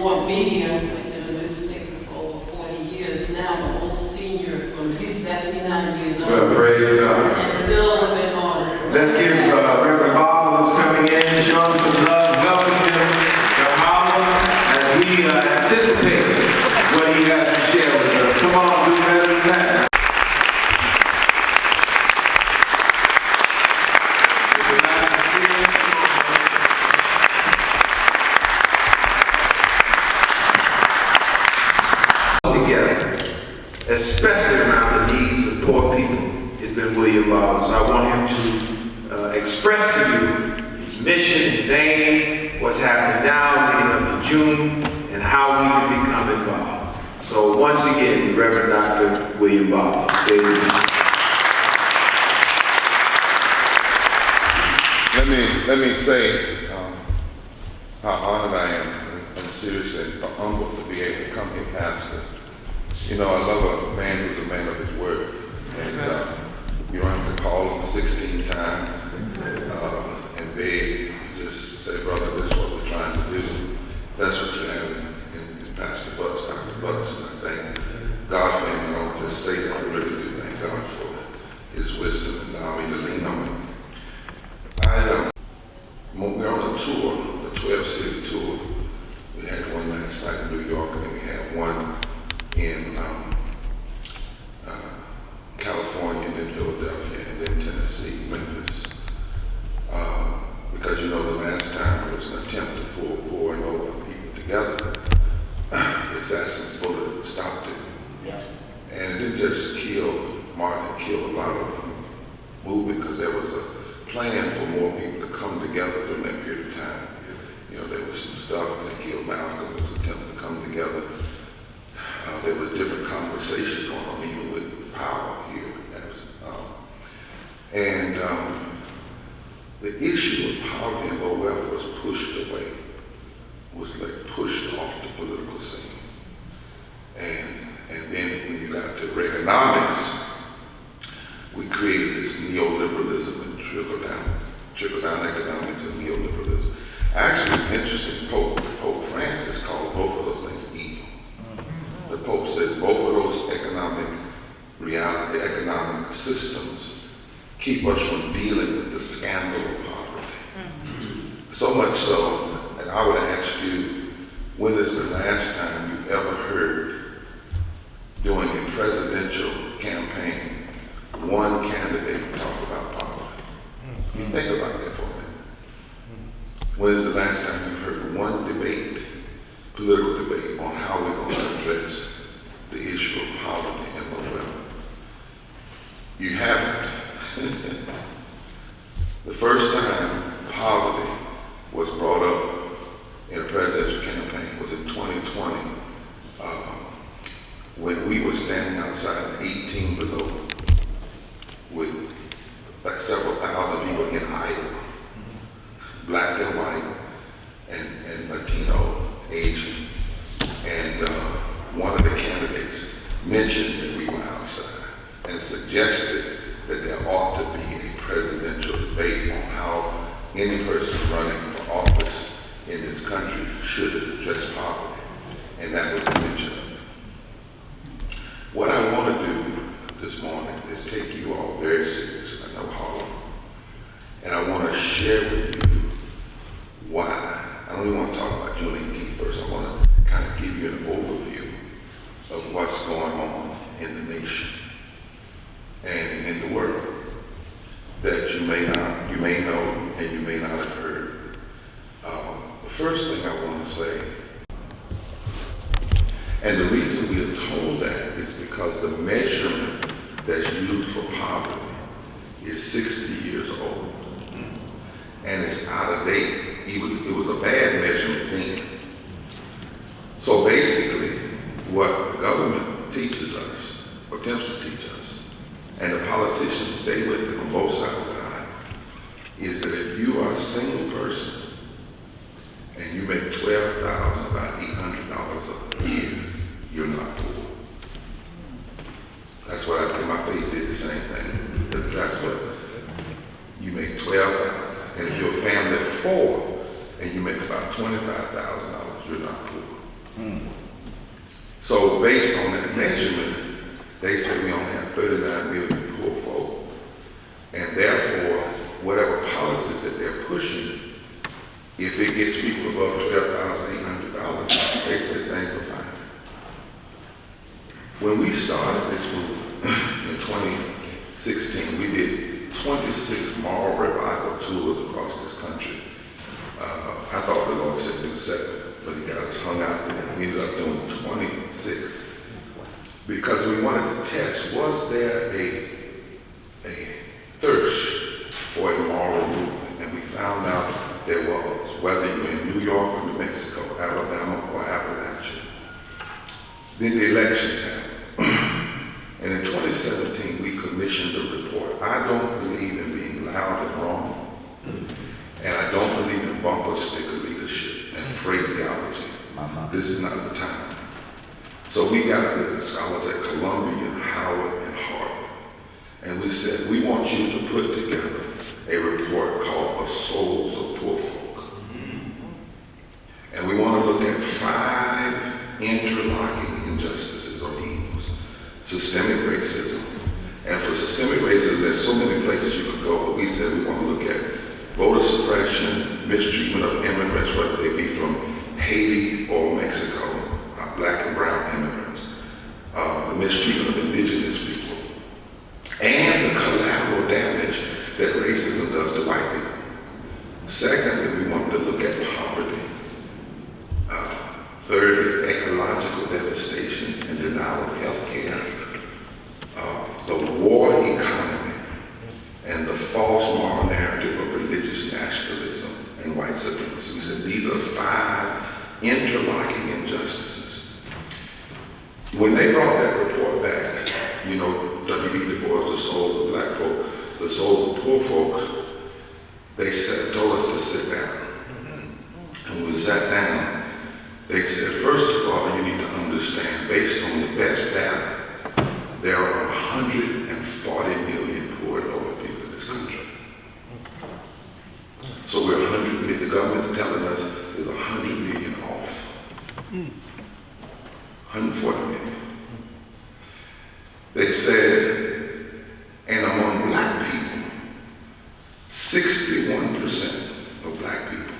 more media. I did a newspaper for over 40 years now. I'm an old senior, going to be 79 years old. Well, praise God. And still a bit harder. Let's give Reverend Barber, who's coming in, showing some love, welcome him to Harlem as we anticipate what he has to share with us. Come on, do better than that. Especially around the needs of poor people, it's been William Barber. So I want him to express to you his mission, his aim, what's happening now, leading up to June, and how we can become involved. So once again, the Reverend Dr. William Barber. Say it again. Let me say how honored I am and seriously humbled to be able to come here, Pastor. You know, I love a man who's a man of his word. And you don't have to call him 16 times and beg. You just say, brother, this is what we're trying to do. That's what you have in Pastor Bucks, Dr. Bucks. And I thank God for him. I don't just say that, I really do thank God for his wisdom and allow me to lean on him. We're on a tour, a 12-city tour. We had one last night in New York, and then we had one in California, and then Philadelphia, and then Tennessee, Memphis. Because you know the last time there was an attempt to pull poor and over people together, the assassin's bullet stopped it. Yeah. And it didn't just kill Martin, it killed a lot of them movement, because there was a plan for more people to come together during that period of time. You know, there was some stuff that killed Malcolm, there was an attempt to come together. There was different conversation going on, even with power here. The issue of poverty and low wealth was pushed away, was like pushed off the political scene. And then when you got to Reaganomics, we created this neoliberalism and trickle-down economics and neoliberalism. Actually, it's interesting, Pope Francis called both of those things evil. The Pope says both of those economic systems keep us from dealing with the scandal of poverty. Mm-hmm. So much so, and I would ask you, when is the last time you've ever heard during a presidential campaign one candidate talk about poverty? Mm-hmm. You think about that for a minute. Mm-hmm. When is the last time you've heard one debate, political debate, on how we're going to address the issue of poverty and low wealth? You haven't. The first time poverty was brought up in a presidential campaign was in 2020, when we were standing outside of 18 below with like several thousand people in Iowa, black and white and Latino, Asian, and one of the candidates mentioned that we were outside and suggested that there ought to be a presidential debate on how any person running for office in this country should address poverty. And that was the mention of it. What I want to do this morning is take you all very serious. I know Harlem. And I want to share with you why. I don't even want to talk about June 18th first. I want to kind of give you an overview of what's going on in the nation and in the world that you may know and you may not have heard. The first thing I want to say, and the reason we are told that is because the measurement that's used for poverty is 60 years old. And it's out of date. It was a bad measurement then. So basically, what the government teaches us, or attempts to teach us, and the politicians stay with it on both sides of the aisle, is that if you are a single person and you make $12,000, about $800 a year, you're not poor. That's what I did. My face did the same thing. That's what you make $12,000, and if you're a family of 4 and you make about $25,000, you're not poor. So based on that measurement, they said we only have 39 million poor folk. And therefore, whatever policies that they're pushing, if it gets people above $12,800, they said things are fine. When we started this movement in 2016, we did 26 moral revival tours across this country. I thought the Lord said do 7, but he got us hung out there. We ended up doing 26 because we wanted to test, was there a thirst for a moral movement? And we found out there was, whether you were in New York or New Mexico, Alabama or Appalachia. Then the elections happened. And in 2017, we commissioned a report. I don't believe in being loud and wrong. And I don't believe in bumper sticker leadership and phraseology. This is not the time. So we got with scholars at Columbia, Howard, and Harvard. And we said, we want you to put together a report called The Souls of Poor Folk. And we want to look at 5 interlocking injustices or evils. Systemic racism. And for systemic racism, there's so many places you could go, but we said we want to look at voter suppression, mistreatment of immigrants, whether they be from Haiti or Mexico, black and brown immigrants, the mistreatment of indigenous people, and the collateral damage that racism does to white people. Secondly, we wanted to look at poverty. Thirdly, ecological devastation and denial of health care, the war economy, and the false moral narrative of religious nationalism and white supremacy. We said these are 5 interlocking injustices. When they brought that report back, you know, W.B. Du Bois, the souls of black folk, the souls of poor folk, they told us to sit down. And when we sat down, they said, first of all, you need to understand, based on the best data, there are 140 million poor and lower people in this country. So we're 100 million, the government's telling us there's 100 million off. 140 million. They said, and among black people, 61% of black people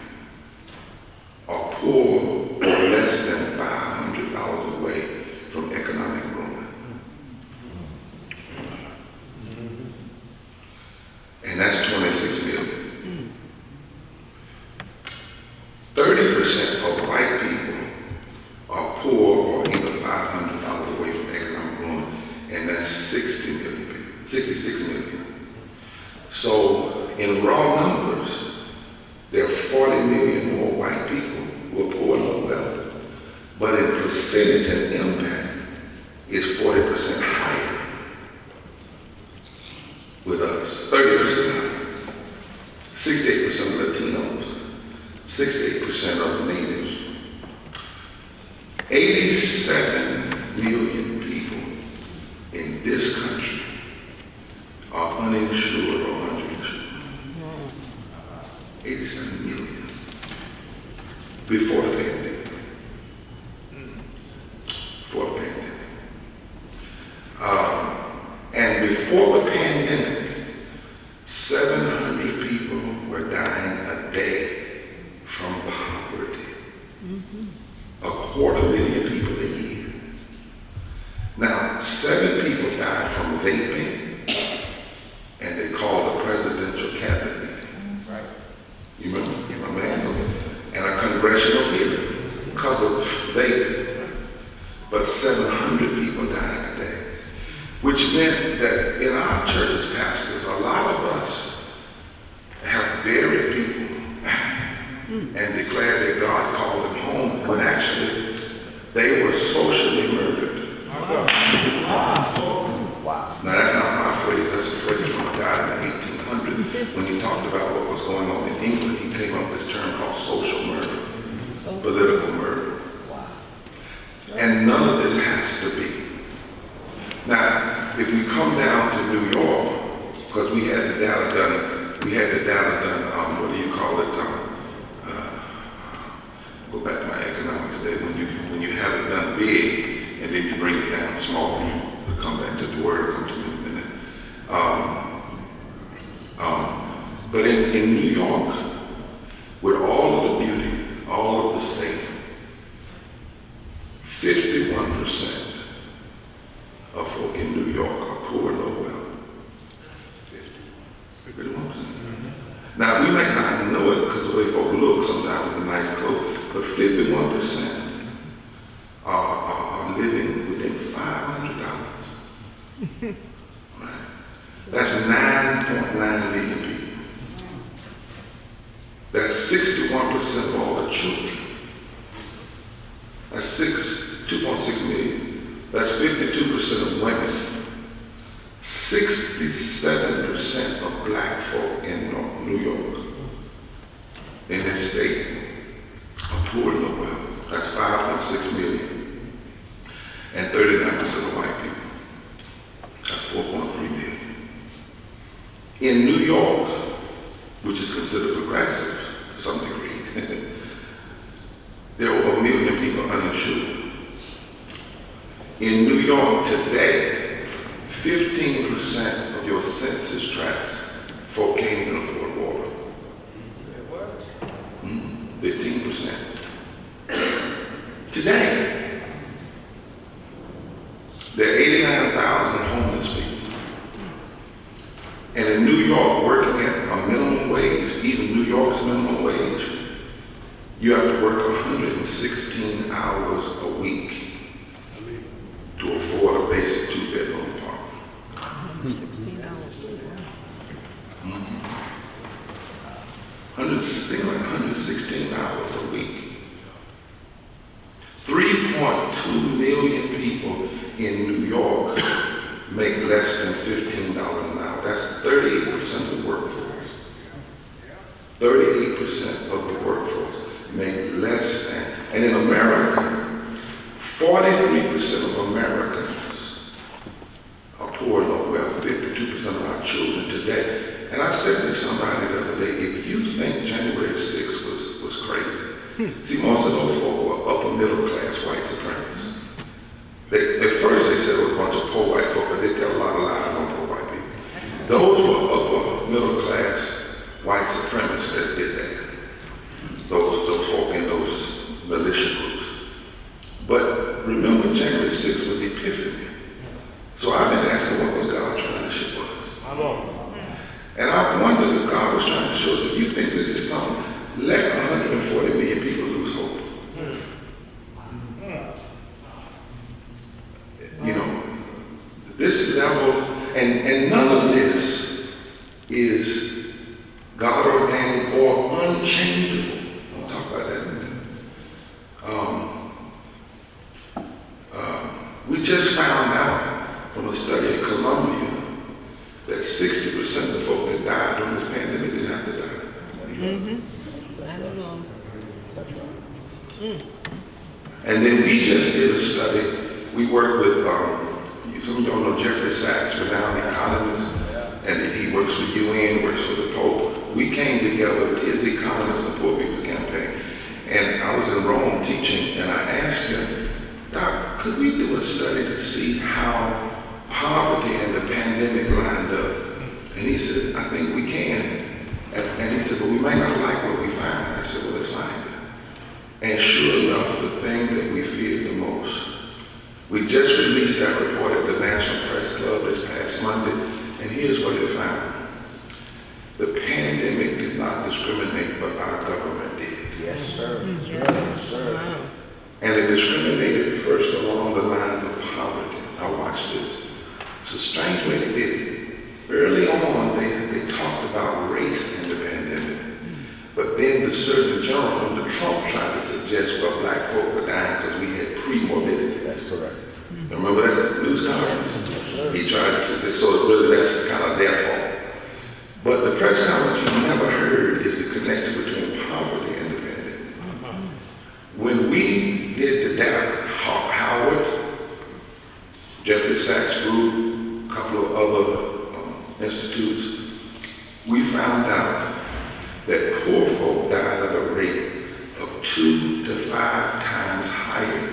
are poor or less than $500 away from economic ruin. And that's 26 million. 30% of white people are poor or either $500 away from economic ruin, and that's 60 million people, 66 million. So in raw numbers, there are 40 million more white people who are poor and low wealth, but in percentage and impact, it's 40% higher with us, 30% higher, 68% of Latinos, 68% of natives, 87 million people in this country are uninsured or underinsured. 87 million before the pandemic. Before the pandemic. And before the pandemic, 700 people were dying a day from poverty. 250,000 people a year. Now, 7 people died from vaping, and they called a presidential cabinet meeting. Right. You remember? My man? And a congressional hearing because of vaping. But 700 people died a day, which meant that in our churches, pastors, a lot of us have buried people and declared that God called them home, when actually they were socially murdered. Wow. Now that's not my phrase, that's a phrase from a guy in the 1800s when he talked about what was going on in England. He came up with this term called social murder, political murder. Wow. And none of this has to be. Now, if we come down to New York, because we had the data done, what do you call it? Go back to my economics day, when you 51% are living within $500. Right? That's 9.9 million people. That's 61% of all the children. That's 2.6 million. That's 52% of women. 67% of black folk in New York, in this state, are poor and no wealth. That's 5.6 million. And 39% of white people. That's 4.3 million. In New York, which is considered progressive to some degree, there are over 1 million people uninsured. In New York today, 15% of your census tracts folk can't even afford water. 15%. Today, there are 89,000 homeless people. And in New York, working at a minimum wage, even New York's minimum wage, you have to work 116 hours a week to afford a basic 2-bedroom apartment. 16 hours. Think like 116 hours a week. 3.2 million people in New York make less than $15 an hour. That's 38% of the workforce. 38% of the workforce make less than, and in America, 43% of Americans are poor and low wealth, 52% of our children today. And I said to somebody the other day, if you think January 6th was crazy, see, most of those folk were upper middle class white supremacists. At first they said it was a bunch of poor white folk, but they tell a lot of lies on poor white people. Those were upper middle class white supremacists that did that. Those folk in those militia groups. But remember, January 6th was Epiphany. So I've been asking, what was God trying to show us? And I've wondered if God was trying to show us, if you think this is something, let 140 million people lose hope. You know, this level, and none of this is God ordained or unchangeable. I'll talk about that in a minute. We just found out from a study in Colombia that 60% of the folk that died during this pandemic didn't have to die. I don't know. And then we just did a study. We worked with, some of y'all know Jeffrey Sachs, renowned economist, and he works for the UN, works for the Pope. We came together with his economists and Poor People's Campaign. And I was in Rome teaching, and I asked him, Doc, could we do a study to see how poverty and the pandemic lined up? And he said, I think we can. And he said, but we might not like what we find. I said, well, let's find it. And sure enough, the thing that we feared the most, we just released that report at the National Press Club this past Monday, and here's what it found. The pandemic did not discriminate, but our government did. Yes, sir. Yes, sir. Wow. And it discriminated first along the lines of poverty. Now watch this. It's a strange way they did it. Early on, they talked about race in the pandemic. But then the Surgeon General under Trump tried to suggest, well, black folk were dying because we had pre-morbidity. That's correct. Remember that news conference? He tried to suggest, so really that's kind of their fault. But the press conference you never heard is the connection between poverty and the pandemic. When we did the data, Howard, Jeffrey Sachs Group, a couple of other institutes, we found out that poor folk died at a rate of 2 to 5 times higher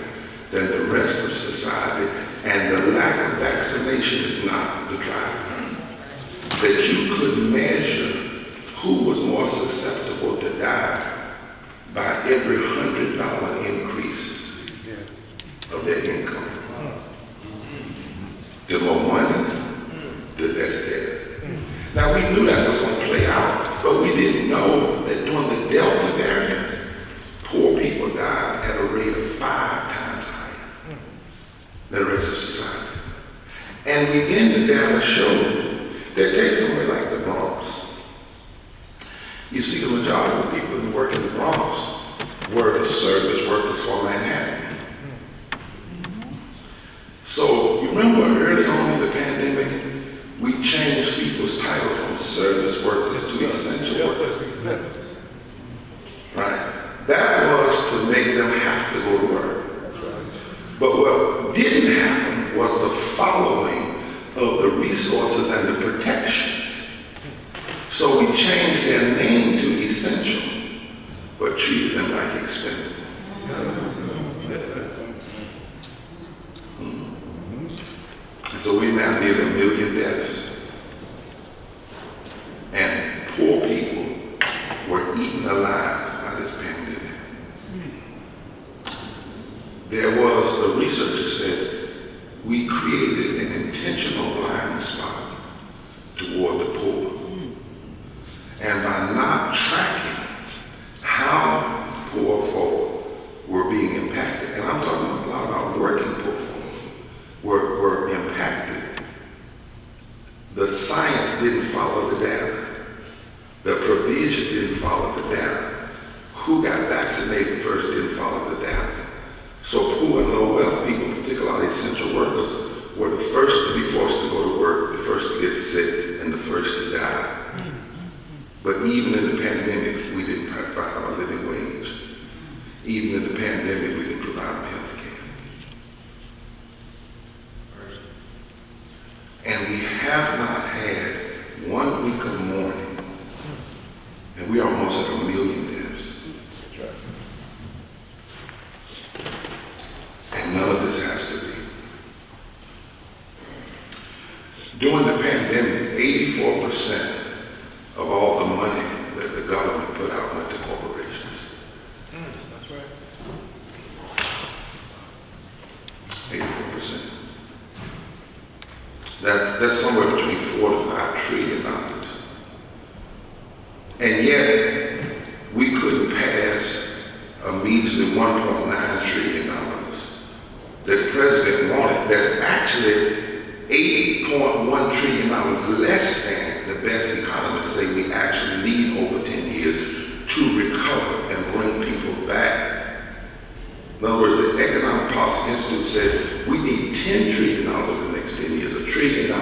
than the rest of society, and the lack of vaccination is not the driver. That you could measure who was more susceptible to die by every $100 increase of their income. The more money, the less death. Now we knew that was going to play out, but we didn't know that during the Delta variant, poor people died has shown that take somewhere like the Bronx. You see, the majority of the people who work in the Bronx were the service workers for Manhattan. So you remember early on in the pandemic, we changed people's title from service workers to essential workers. Right? That was to make them have to go to work. But what didn't happen was the following of the resources and the protections. So we changed their name to essential, but treated them like expendable. And so we now near 1 million deaths. And poor people were eaten alive by this pandemic. There was, the researcher says, we created an intentional blind spot toward the poor. And by not tracking how poor folk were being impacted, and I'm talking a lot about working poor folk, were impacted. The science didn't follow the data. The provision didn't follow the data. Who got vaccinated first didn't follow the data. So poor and low wealth people, particularly essential workers, were the first to be forced to go to work, the first to get sick, and the first to die. But even in the pandemic, we didn't provide a living wage. Even in the pandemic, we didn't provide health care. And we have not had 1 week of mourning, and we're almost at 1 million deaths. And none of this has to be. During the pandemic, 84% of all the money that the government put out went to corporations. That's right. 84%. That's somewhere between $4 to $5 trillion. And yet, we couldn't pass a measly $1.9 trillion that the president wanted. That's actually $8.1 trillion less than the best economists say we actually need over 10 years to recover and bring people back. In other words, the Economic Policy Institute says we need $10 trillion over the next 10 years, $1 trillion a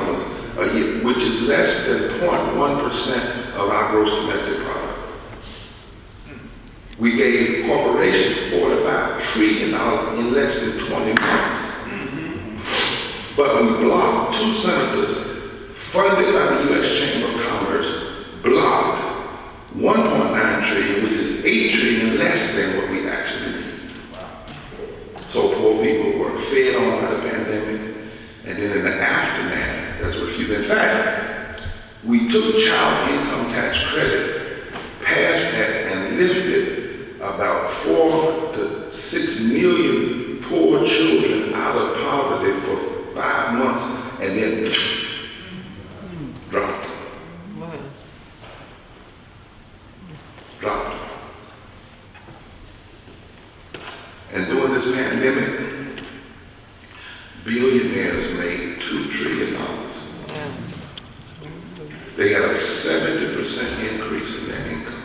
year, which is less than 0.1% of our gross domestic product. We gave corporations $45 trillion in less than 20 months. But we blocked 2 senators funded by the U.S. Chamber of Commerce, blocked $1.9 trillion, which is $8 trillion less than what we actually need. So poor people were fed on by the pandemic, and then in the aftermath, that's what in fact, we took child income tax credit, passed that, and lifted about 4 to 6 million poor children out of poverty for 5 months, and then dropped them. Dropped them. And during this pandemic, billionaires made $2 trillion. They had a 70% increase in their income,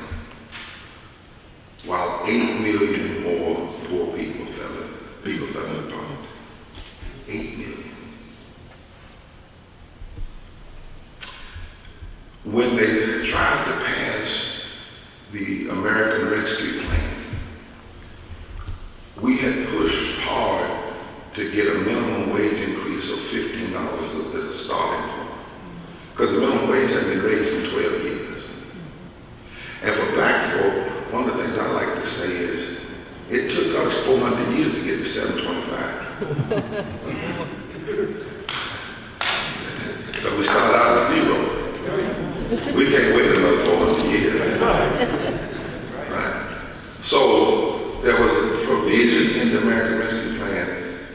while 8 million more poor people fell into poverty. 8 million. When they tried to pass the American Rescue Plan, we had pushed hard to get a minimum wage increase of $15 as a starting point, because the minimum wage had been raised in 12 years. And for black folk, one of the things I like to say is, it took us 400 years to get to $7.25. So we started out at 0. We can't wait another 400 years. Right? So there was a provision in the American Rescue Plan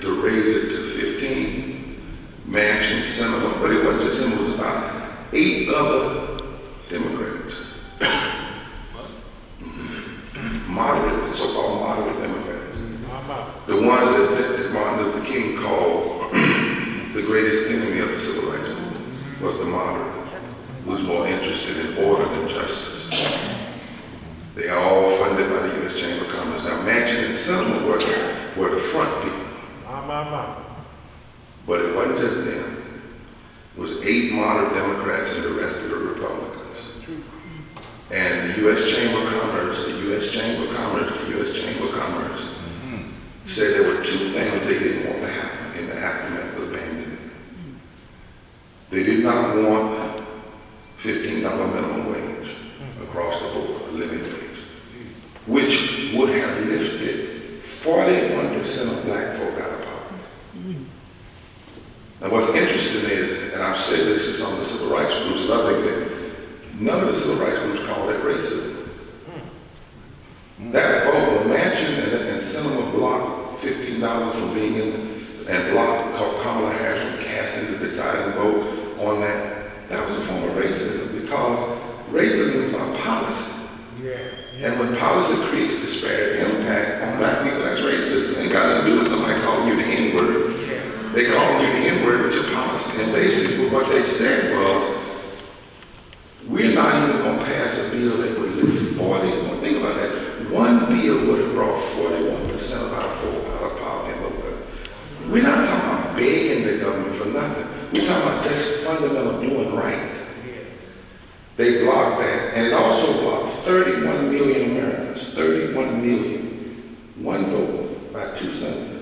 to raise it to 15, Manchin, Senator, but it wasn't just him, it was about 8 other Democrats. Moderate, so-called moderate Democrats. The ones that Martin Luther King called the greatest enemy of the civil rights movement. was the moderate, who was more interested in order than justice. They are all funded by the U.S. Chamber of Commerce. Now, Manchin and Sinema were the front people. But it wasn't just them. It was 8 moderate Democrats and the rest of the Republicans. And the U.S. Chamber of Commerce said there were 2 things they didn't want to happen in the aftermath of the pandemic. They did not want $15 minimum wage across the board, a living wage, which would have lifted 41% of black folk out of poverty. Now what's interesting is, and I've said this to some of the civil rights groups, and I think that none of the civil rights groups call that racism. That vote, when Manchin and Sinema blocked $15 from being in, and blocked Kamala Harris from casting the deciding vote on that, that was a form of racism, because racism is about policy. And when policy creates disparate impact on black people, that's racism. It ain't got nothing to do with somebody calling you the N-word. They calling you the N-word with your policy. And basically what they said was, we're not even going to pass a bill that would lift 41. Think about that. One bill would have brought 41% of our folk out of poverty and low. We're not talking about begging the government for nothing. We're talking about just fundamental doing right. They blocked that, and it also blocked 31 million Americans, 31 million. One vote by 2 senators.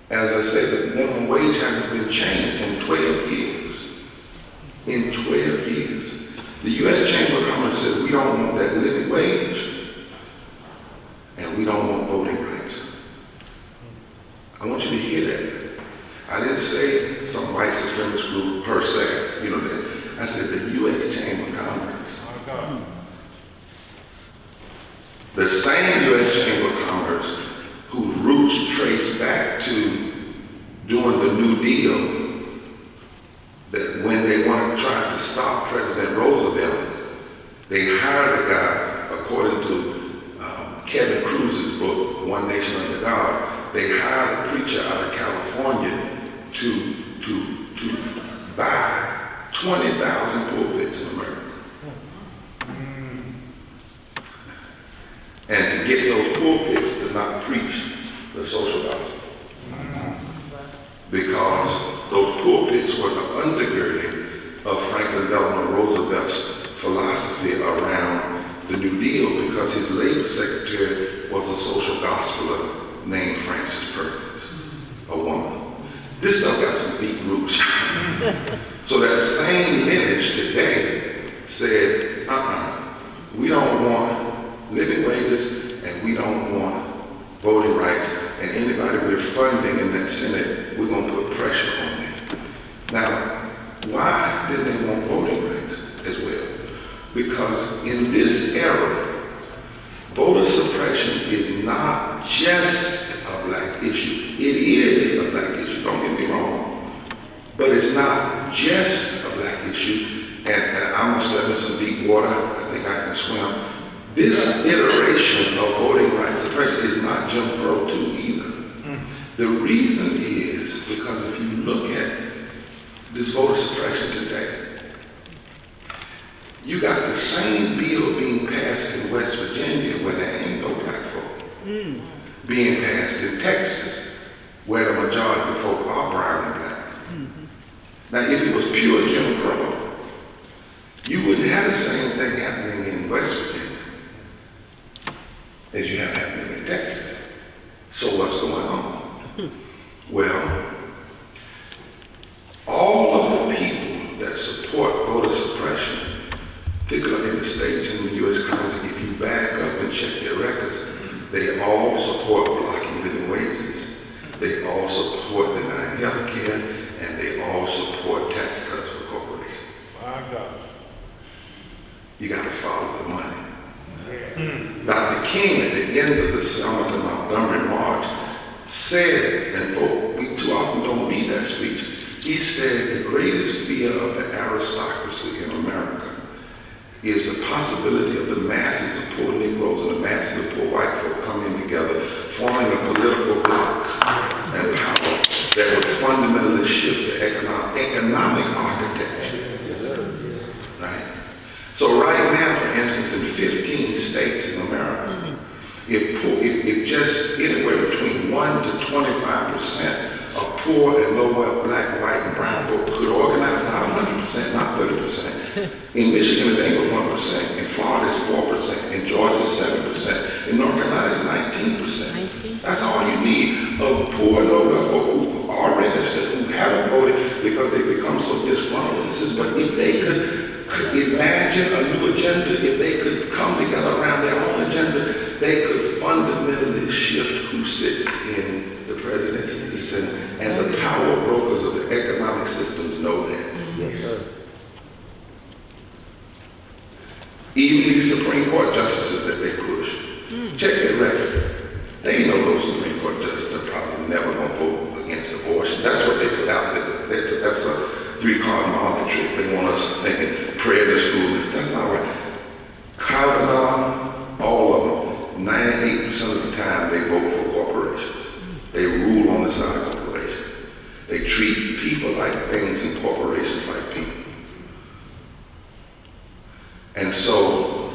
As I said, the minimum wage hasn't been changed in 12 years. In 12 years. The U.S. Chamber of Commerce said we don't want that living wage and we don't want voting rights. I want you to hear that. I didn't say some white supremacist group per se, you know that. I said the U.S. Chamber of Commerce. The same U.S. Chamber of Commerce whose roots trace back to doing the New Deal, that when they wanted to try to stop President Roosevelt, they hired a guy, according to Kevin Cruz's book, One Nation Under God, they hired a preacher out of California to buy 20,000 pulpits in America. And to get those pulpits to not preach the social gospel. Because those pulpits were the undergirding of Franklin Delano Roosevelt's philosophy around the New Deal, because his labor secretary was a social gospeler named Frances Perkins, a woman. This stuff got some deep roots. So that same lineage today said, we don't want living wages and we don't want voting rights, and anybody we're funding in that Senate, we're going to put pressure on them. Now, why didn't they want voting rights as well? Because in this era, voter suppression is not just a black issue. It is a black issue, don't get me wrong. But it's not just a black issue, and I'm gonna step in some deep water, I think I can swim. This iteration of voting rights suppression is not Jim Crow 2 either. The reason is because if you look at this voter suppression today, you got the same bill being passed in West Virginia where there ain't no black folk, being passed in Texas where the majority of the folk are brown and black. Now, if it was pure Jim Crow, you wouldn't have the same thing happening in West Virginia as you have happening in Texas. So what's going on? Well, all of the people that support voter suppression, particularly in the states and the U.S. Congress, if you back up and check their records, they all support blocking living wages. They all support denying health care, and they all support tax cuts for corporations. You got to follow the money. Dr. King, at the end of the Selma to Montgomery March, said, and folk, we too often don't read that speech, he said the greatest fear of the aristocracy in America is the possibility of the masses of poor Negroes and the masses of poor white folk coming together, forming a political bloc fundamentally shift the economic architecture. Right? So right now, for instance, in 15 states in America, if just anywhere between 1 to 25% of poor and low wealth black, white, and brown folk could organize, not 100%, not 30%. In Michigan, it's ain't but 1%. In Florida, it's 4%. In Georgia, it's 7%. In North Carolina, it's 19%. That's all you need of poor and low wealth folk who are registered, who haven't voted because they become so disgruntled. But if they could imagine a new agenda, if they could come together around their own agenda, they could fundamentally shift who sits in the presidency, the Senate, and the power brokers of the economic systems know that. Yes, sir. Even these Supreme Court justices that they push, check their record. They know those Supreme Court justices are probably never going to vote against abortion. That's what they put out there. That's a three-card Marley trick. They want us thinking prayer to school. That's not right. Kavanaugh, all of them, 98% of the time they vote for corporations. They rule on the side of corporations. They treat people like things and corporations like people. And so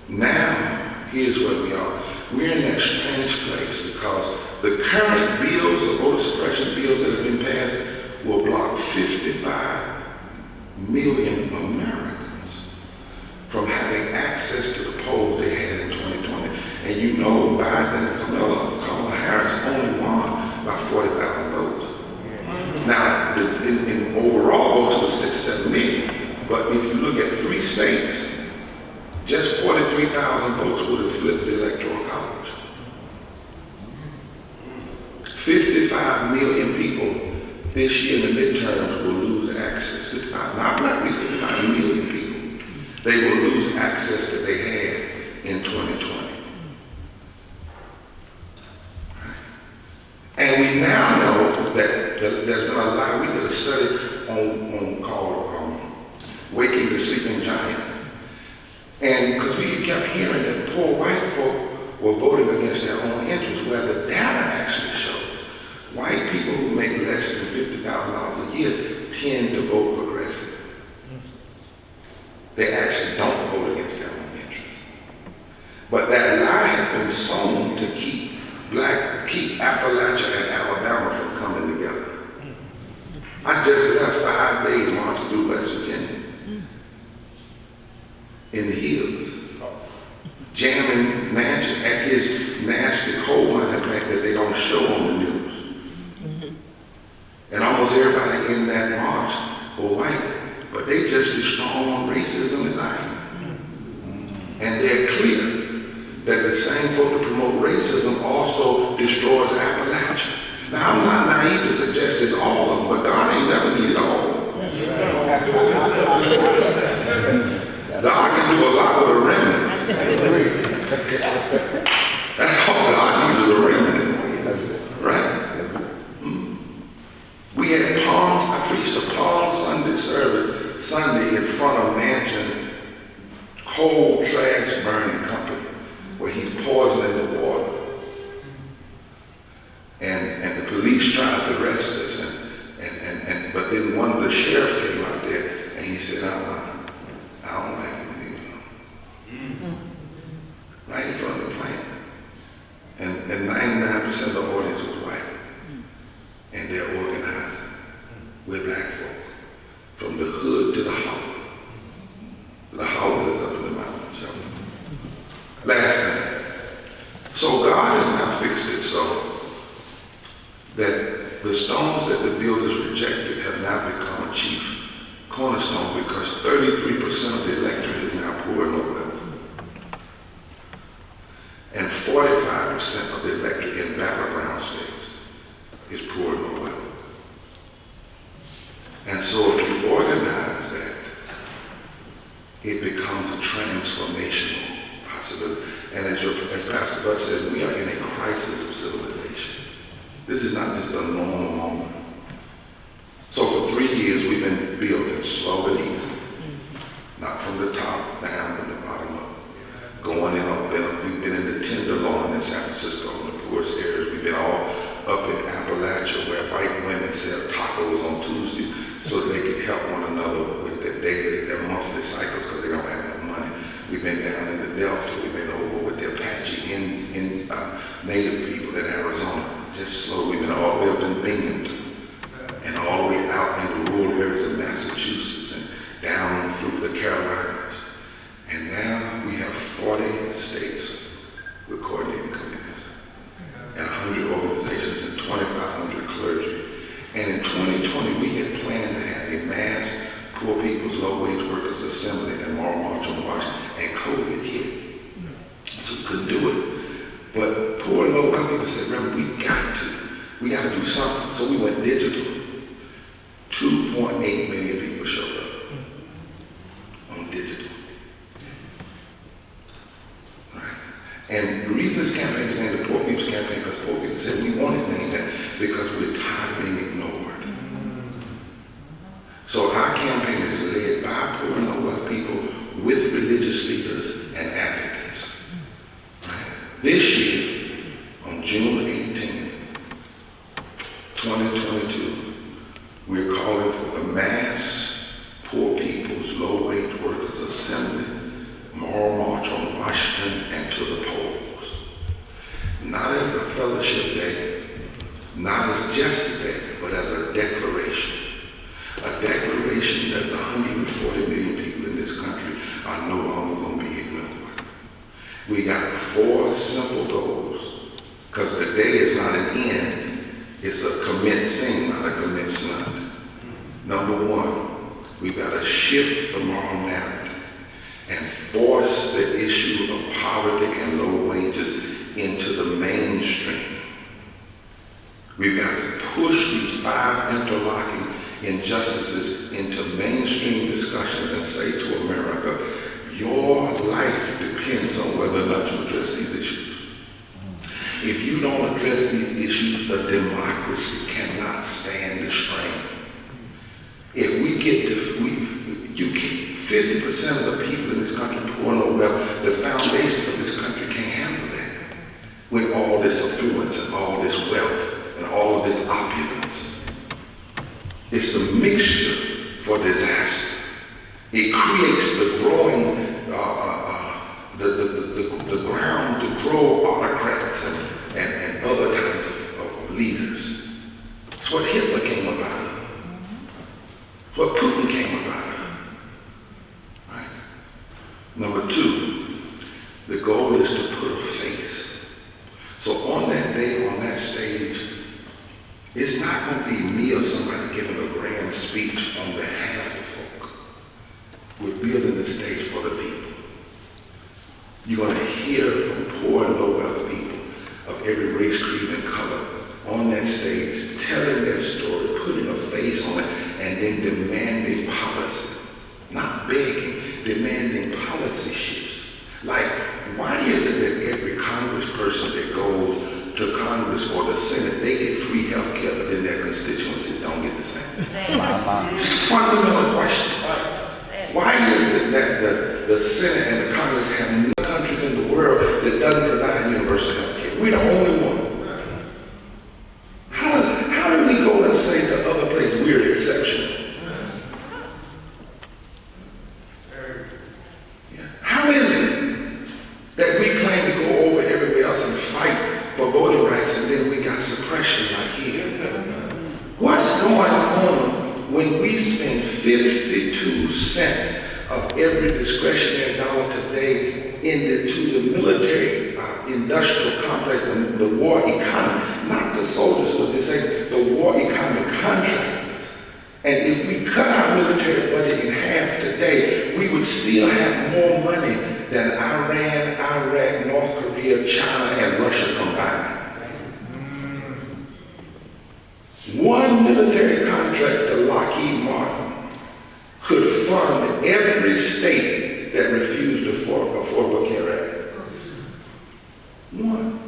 now, here's where we are. We're in that strange place because the current bills, the voter suppression bills that have been passed, will block 55 million Americans from having access to the polls they had in 2020. And you know Biden, Kamala Harris only won by 40,000 votes. Now, in overall votes was 6-7 million. But if you look at 3 states, just 43,000 votes would have flipped the Electoral College. 55 million people this year in the midterms will lose access. 55, not black people, 55 million people. They will lose access that they had in 2020. And we now know that there's been a lot. We did a study on called Waking the Sleeping Giant. And because we kept hearing that poor white folk were voting against their own interests, where the data actually shows white people who make less than $50,000 a year tend to vote progressive. They actually don't vote against their own interests. But that lie has been sown to keep Appalachia and Alabama from coming together. I just left 5 days marching through West Virginia. In the hills, jamming Manchin at his nasty coal mining plant that they don't show on the news. And almost everybody in that march were white, but they just as strong on racism as I am. And they're clear that the same folk that promote racism also destroys Appalachia. Now, I'm not naive to suggest it's all of them, but God ain't never needed all of them. God can do a lot with a remnant. That's all God needs is a remnant. Right? We had I preached a Palm Sunday service Sunday in front of Manchin's coal trash burning company where he's poisoning the water. And the police tried to arrest us, but then one of the sheriffs came out there and he said, I don't like him. Right in front of the plant. And 99% of the audience was white. And they're organizing. We're black folk. From the hood to the hollow. The hollow is up in the mountains. Last thing. So God has now fixed it so that the stones that the builders rejected have now become a chief cornerstone because 33% of the electorate is now poor and low wealth. And 45% of the electorate in battleground states is poor and low wealth. And so if you organize that, it becomes a transformational possibility. And as Pastor Buck says, we are in a crisis of civilization. This is not just a normal moment. So for 3 years, we've been building slow and easy. Not from the top down, from the bottom up. Going in, we've been in the Tenderloin in San Francisco, in the poorest areas. We've been all up in Appalachia where white women sell so that they can help one another with their monthly cycles because they don't have no money. We've been down in the Delta, we've been over with the Apache Native people in Arizona, just slowly. We've been all the way up in Binghamton and all the way out in the rural areas of Massachusetts and down through the Carolinas. And now we have 40 states with coordinating committees and 100 organizations and 2,500 clergy. And in 2020, we had planned to have a mass Poor People's Low Wage Workers Assembly and Moral March on Washington, and COVID hit. So we couldn't do it. But poor and low-income people said, Reverend, we got to do something. So we went digital. 2.8 million people showed up on digital. Right? And the reason this campaign is named the Poor People's Campaign, because poor people said we want it named that because we're tired of being ignored. So our campaign is led by poor and low-wealth people with religious leaders and advocates. Right? This year, on June 18, 2022, we're calling for the mass Poor People's Low-Wage Workers Assembly, Moral March on Washington and to the polls. Not as a fellowship day, not as just a day, but as a declaration. A declaration that the 140 million people in this country are no longer going to be ignored. We got 4 simple goals, because the day is not an end, it's a commencing, not a commencement. Number 1, we've got to shift the moral narrative and force the issue of poverty and low wages into the mainstream. We've got to push these 5 interlocking injustices into mainstream discussions and say to America, your life depends on whether or not you address these issues. If you don't address these issues, the democracy cannot stand the strain. If we get to, 50% of the people in this country poor and low, the foundations of this country can't handle that. With all this affluence and all this wealth and all of this opulence. It's a mixture for disaster. It creates the growing, the ground to grow autocrats and other kinds of leaders. It's what Hitler came about. It's what Putin came about. Right? Number 2, the goal is to put a face. So on that day, on that stage, it's not going to be me or somebody giving a grand speech on behalf of folk. We're building the stage for the people. You're going to hear from poor and low-wealth people of every race, creed, and color on that stage, telling their story, putting a face on it, and then demanding policy. Not begging, demanding policy shifts. Like, why is it that every congressperson that goes to Congress or the Senate, they get free health care, but then their constituencies don't get the same? It's a fundamental question. Why is it that the Senate and the Congress have no countries in the world that doesn't provide universal health care? We're the only one. How do we go and say to other places we're exceptional? How is it that we claim to go over everywhere else and fight for voting rights, and then we got suppression right here? What's going on when we spend 52 cents of every discretionary dollar today into the military industrial complex, the war economy, not the soldiers, but they say the war economy contractors? And if we cut our military budget in half today, we would still have more money than Iran, Iraq, North Korea, China, and Russia combined. One military contract to Lockheed Martin could fund every state that refused the Affordable Care Act. One.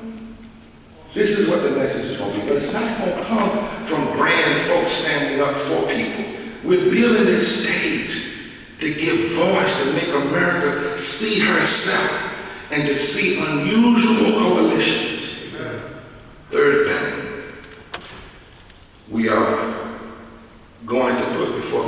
This is what the message is going to be, but it's not going to come from grand folks standing up for people. We're building this stage to give voice, to make America see herself, and to see unusual coalitions. Third thing, we are going to put before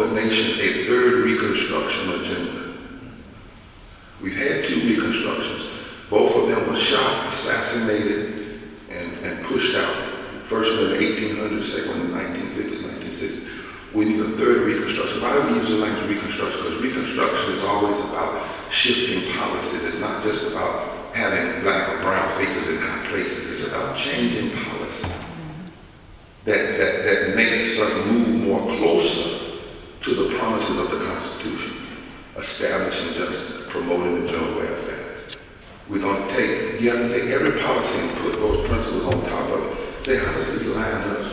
two Reconstructions. Both of them were shot, assassinated, and pushed out. First one in the 1800s, second one in the 1950s, 1960s. We need a third Reconstruction. Why do we use the language Reconstruction? Because Reconstruction is always about shifting policies. It's not just about having black or brown faces in high places. It's about changing policy that makes us move more closer to the promises of the Constitution, establishing justice, promoting the general welfare. We're going to take, you have to take every policy and put those principles on top of it. Say, how does this line up?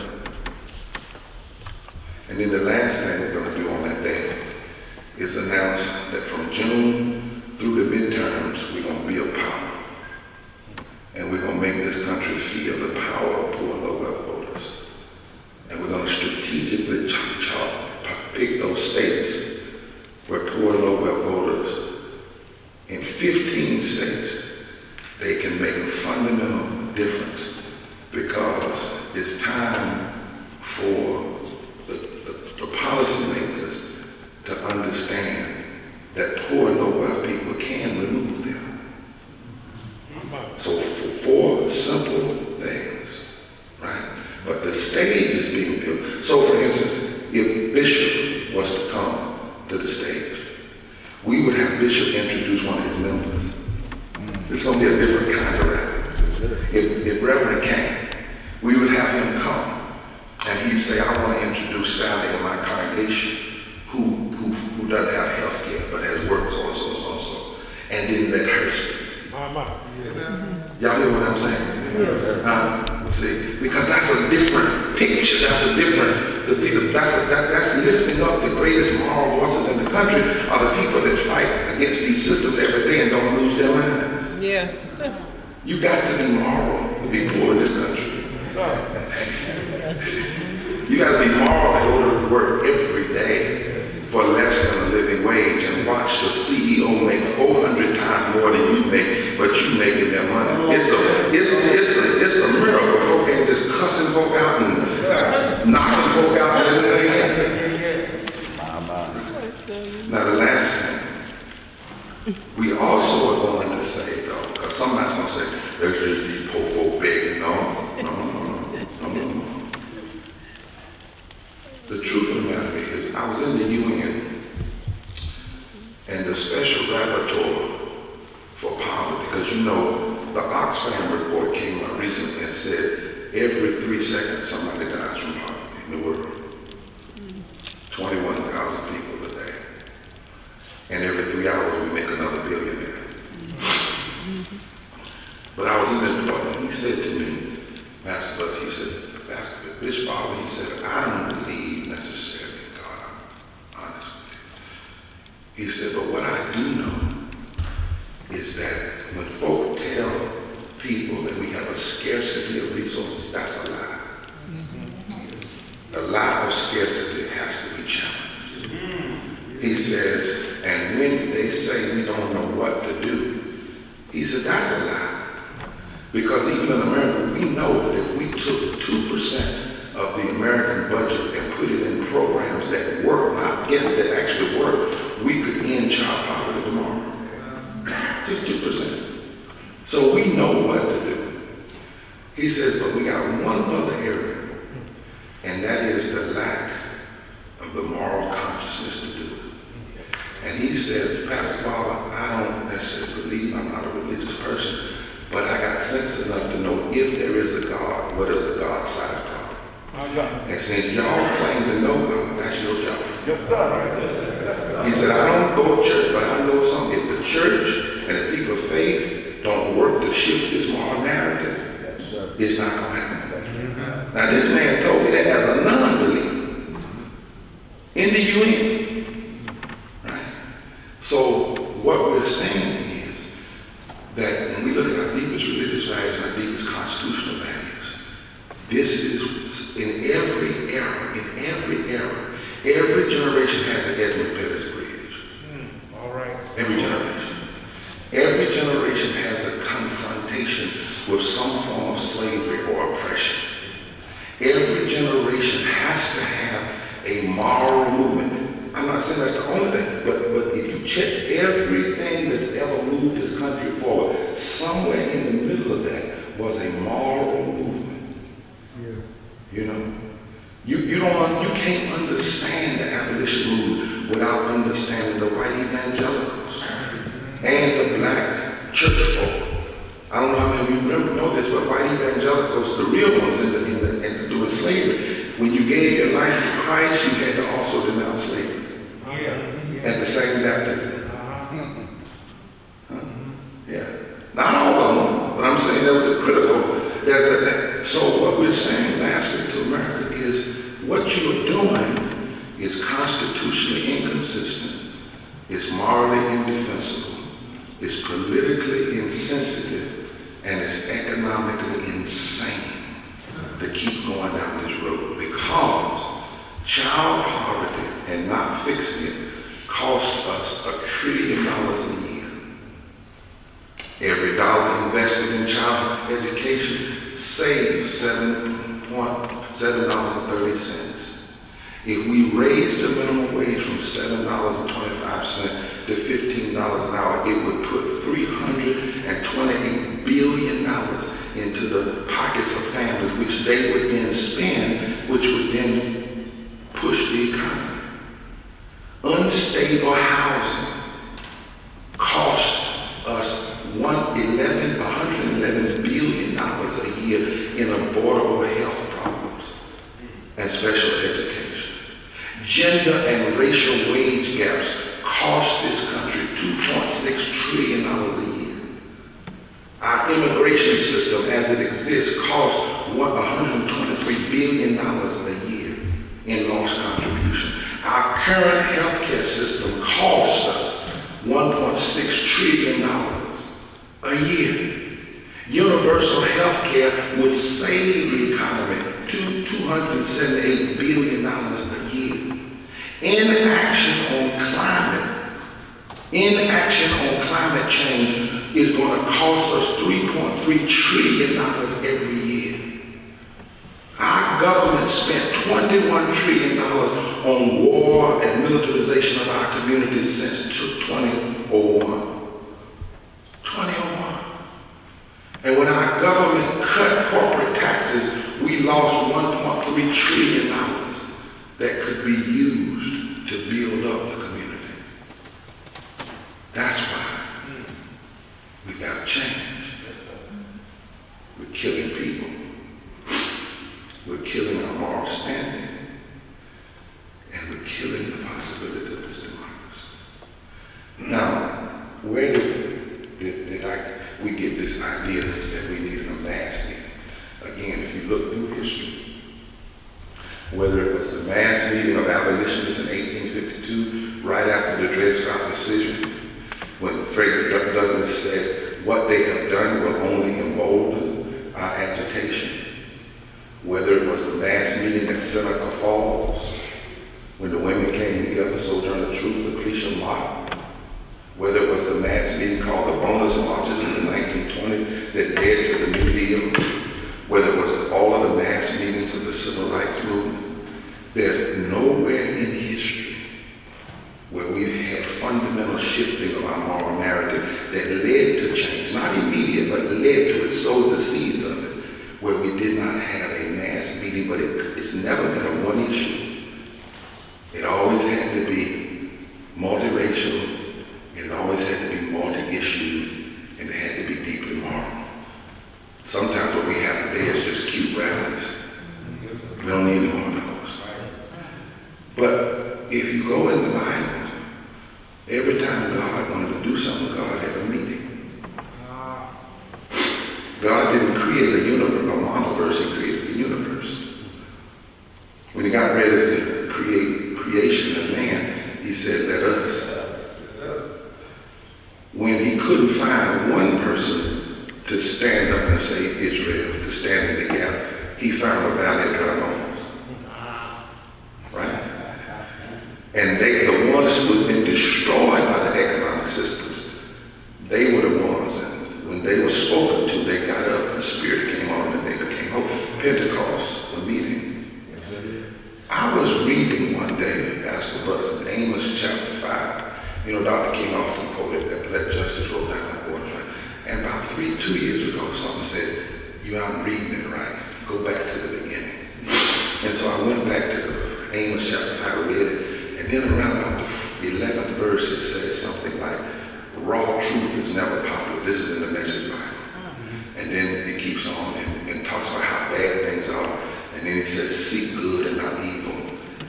And then the last thing we're going to do on that day is announce that from June through the midterms, we're going to build power. And we're going to make this country feel the power of poor and low-wealth voters. And we're going to strategically pick those states where poor and low-wealth voters, in 15 states, they can make a fundamental difference, because it's time for the policymakers to understand that poor and low-wealth people can remove them. So four simple things, right? But the stage is being built. So for instance, if Bishop was to come to the stage, we would have Bishop introduce one of his members. It's going to be a different kind of rally. If Reverend came, we would have him come and he'd say, I want to introduce Sally in my congregation who doesn't have health care but has worked so and so and so and so, and then let her speak. Y'all hear what I'm saying? See, because that's a different picture. That's a different. That's lifting up the greatest moral voices in the country are the people that fight against these systems every day and don't lose their minds. Yeah. You got to be moral to be poor in this country. You got to be moral to go to work every day for less than a living wage and watch the CEO make 400 times more than you make, but you making their money. It's a miracle. Folk ain't just cussing folk out and knocking folk out and everything. Now the last thing, we also are going to say though, because somebody's going to say, there's just these poor folk begging. No. The truth of the matter is, I was in the UN and the special rapporteur for poverty, because you know, the Oxfam report came out recently and said every 3 seconds somebody dies from poverty in the world. 21,000 people a day. And every 3 hours we make another billionaire. But I was in this report and he said to me, Master Buzz, he said, Bishop Barber, he said, I don't believe necessarily in God, I'm honest with you. He said, but what I do know is that when folk tell people that we have a scarcity of resources, that's a lie. The lie of scarcity has to be challenged. He says, and when they say we don't know what to do, he said, that's a lie. Because even in America, we know that if we took 2% of the American budget and put it in programs that work, not that actually work, we could end child poverty tomorrow. Just 2%. So we know what to do. He says, but we got one other area, and that is the lack of the moral consciousness to do it. And he said, Pastor Barber, I don't necessarily believe, I'm not a religious person, but I got sense enough to know if there is a God, what is a God-sized problem? And since y'all claim to know God, that's your job. Yes, sir. He said, I don't go to church, but I know something. If the church and the people of faith don't work to shift this moral narrative, Yes, sir. it's not going to happen. Now this man told me that as a non-believer in the UN. Right? So what we're saying is that when we look at our deepest religious values, our deepest constitutional values, this is in every era, every generation has an Edmund Pettus Bridge. All right. Every generation. Every generation has a confrontation with some form of slavery or oppression. Every generation has to have a moral movement. I'm not saying that's the only thing, but if you check everything that's ever moved this country forward, somewhere in the middle of that was a moral movement. You know, you can't understand the abolition movement without understanding the white evangelicals and the black church folk. I don't know how many of you know this, but white evangelicals, the real ones in doing slavery, when you gave your life to Christ, you had to also denounce slavery. At the same baptism. Yeah. Not all of them, but I'm saying there was a critical. So what we're saying lastly to America is what you are doing is constitutionally inconsistent, is morally indefensible, is politically insensitive, and is economically insane to keep going down this road, because child poverty and not fixing it cost us $1 trillion a year. Every dollar invested in child education saves $7.30. If we raised the minimum wage from $7.25 to $15 an hour, it would put $328 billion into the pockets of families, which they would then spend, which would then push the economy. Unstable housing costs us $111 billion a year in affordable health problems and special education. Gender and racial wage gaps cost this country $2.6 trillion a year. Our immigration system as it exists costs $123 billion a year in lost contribution. Our current healthcare system costs us $1.6 trillion a year. Universal healthcare would save the economy $278 billion a year. Inaction on climate change is going to cost us $3.3 trillion every year. Our government spent $21 trillion on war and militarization of our communities since 2001. 2001. And when our government cut corporate taxes, we lost $1.3 trillion that could be used to build up the community. That's why we got to change. We're killing people. We're killing our moral standing. And we're killing the possibility of this democracy. Now, where did we get this idea that we needed a mass meeting? Again, if you look through history, whether it was the mass meeting of abolitionists in 1852, right after the Dred Scott decision, when Frederick Douglass said, what they have done will only embolden our agitation. Whether it was the mass meeting at Seneca Falls, when the women came together, Sojourner Truth, Lucretia Mott, whether it was the mass meeting called the bonus marches in the 1920s that led to the New Deal, whether it was all of the mass meetings of the Civil Rights Movement, there's nowhere in history where we've had fundamental shifting of our moral narrative that led to change, not immediate, but led to it, sowed the seeds of it, where we did not have a mass meeting, but it's never been a one issue. It always had to be multiracial, it always had to be multi-issue, and it had to be deeply moral. Sometimes what we have today is just cute rallies. We don't need any more of those. But if you go in the Bible, every time God wanted to do something, God had a meeting. God didn't create a universe, a monoverse, he created a universe. When he got ready to create creation of man, he said, let us. When he couldn't find one person to stand up and say Israel, to stand in the gap, he found a valley of dry bones. Right? And the ones who had been destroyed by the economic systems, they were the ones, and when they were spoken to, they got up, and the Spirit came on them, and they became hope. Pentecost, a meeting. I was reading one day, Pastor Bus, in Amos 2 years ago, someone said, you aren't reading it right. Go back to the beginning. And so I went back to the Amos chapter 5, read it, and then around about the 11th verse, it says something like, raw truth is never popular. This is in the Message Bible. And then it keeps on and talks about how bad things are. And then it says, seek good and not evil.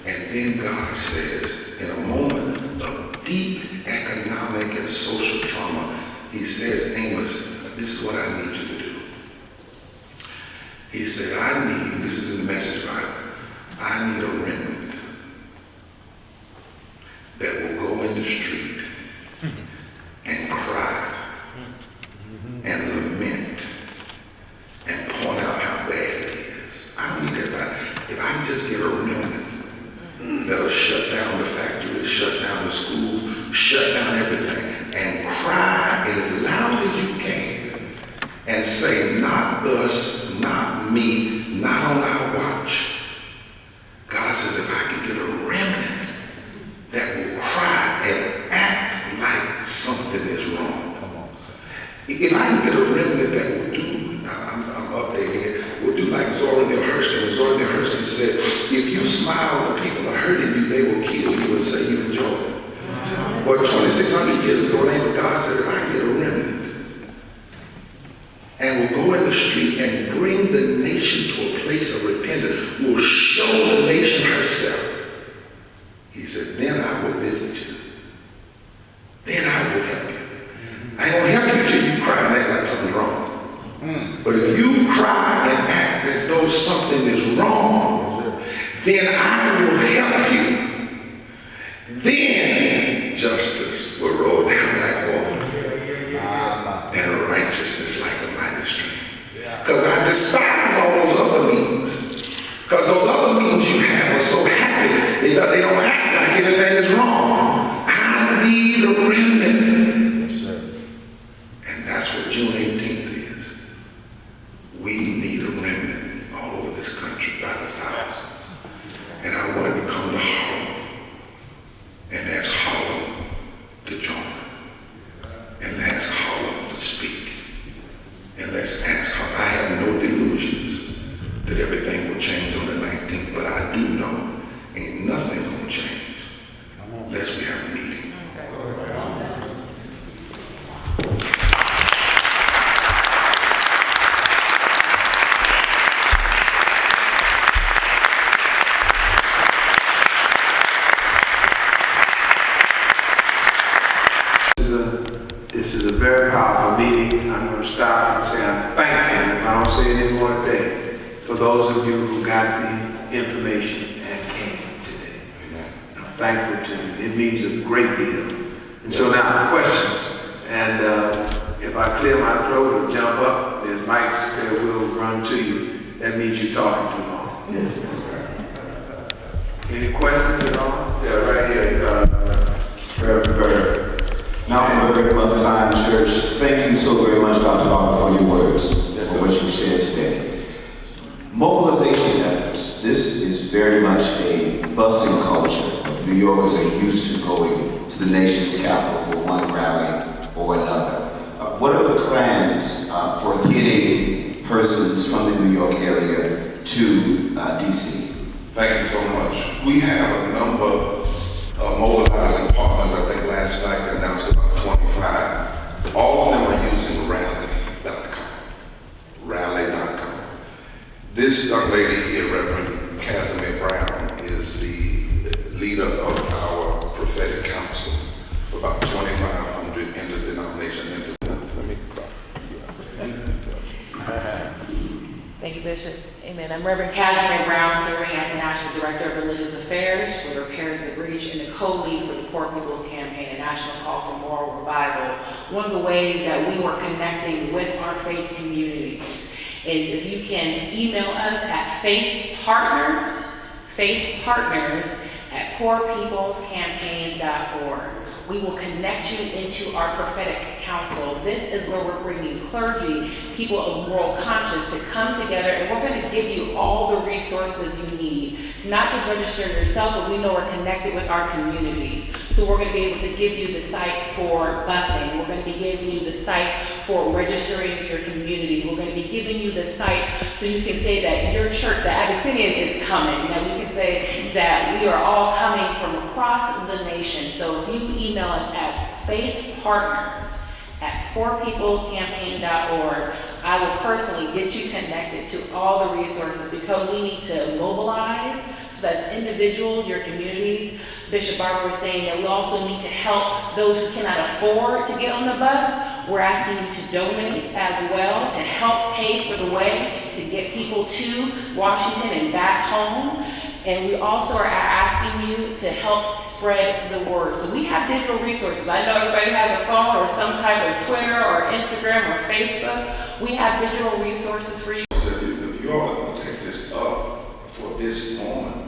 And then God says, in a moment of deep economic and social trauma, he says, Amos, this is what I need you to do. He said, I need, this is in the Message Bible, I need a remnant that will go in the street and cry and lament and point out how bad it is. I don't need everybody. If I can just get a remnant that'll shut down the factories, shut down the schools, shut down everything, and cry as loud as you can and say, not us, not me, not on our watch. God says, if I can get a remnant that will cry and act like something is wrong. If I can get a remnant that will do, I'm updating it, will do like Zora Neale Hurston. And Zora Neale Hurston said, if you smile when people are hurting you, they will kill you and say you enjoy it. But 2,600 years ago, the name of God said, if I can get a remnant and will go in the street and bring the nation to a place of repentance, will show the nation herself. He said, then I will visit you. Then I will help you. I ain't gonna help you till you cry and act like something's wrong. But if you cry and act as though something is wrong, then I will help you. Then justice will roll down like water and righteousness like a mighty stream. Because I despise all those other means. Because those other means you have are so happy, they don't act like anything is wrong. I need a remnant. And that's what June 18th is. We need a remnant all over this country by the thousands. And I want to come to Harlem and ask Harlem to join. And ask Harlem to speak. And let's ask Harlem. I have no delusions that everything will change on the 19th, but I do know ain't nothing gonna change unless we have a meeting. This is a very powerful meeting. I'm going to stop and say I'm thankful, if I don't say it anymore today, for those of you who got the information and came today. I'm thankful to you. It means a great deal. And so now, questions. And if I clear my throat or jump up, there's mics that will run to you. That means you're talking too long. Any questions at all? Yeah, right here, Reverend Barber. Malcolm Berger, Mother Zion Church. Thank you so very much, Dr. Barber, for your words, for what you shared today. Mobilization efforts. This is very much a busing culture. New Yorkers are used to going to the nation's capital for one rally or another. What are the plans for getting persons from the New York area to D.C.? Thank you so much. We have a number of mobilizing partners. I think last night they announced about 25. All of them are using rally.com. Rally.com. This young lady here, Reverend Casimir Brown, is the leader of our prophetic council. About 2,500 interdenomination. Thank you, Bishop. Amen. I'm Reverend Casimir Brown, serving as the National Director of Religious Affairs for the Repairs of the Breach and the co-lead for the Poor People's Campaign, a national call for moral revival. One of the ways that we were connecting with our faith communities is if you can email us at faithpartners@poorpeoplescampaign.org. We will connect you into our prophetic council. This is where we're bringing clergy, people of moral conscience, to come together, and we're going to give you all the resources you need to not just register yourself, but we know we're connected with our communities. So we're going to be able to give you the sites for busing. We're going to be giving you the sites for registering your community. We're going to be giving you the sites so you can say that your church, that Abyssinian, is coming. That we can say that we are all coming from across the nation. So if you email us at faithpartners@poorpeoplescampaign.org, I will personally get you connected to all the resources, because we need to mobilize so that as individuals, your communities, Bishop Barber was saying that we also need to help those who cannot afford to get on the bus. We're asking you to donate as well to help pay for the way to get people to Washington and back home. And we also are asking you to help spread the word. So we have digital resources. I know everybody has a phone or some type of Twitter or Instagram or Facebook. We have digital resources for you. So if you all are going to take this up for this moment,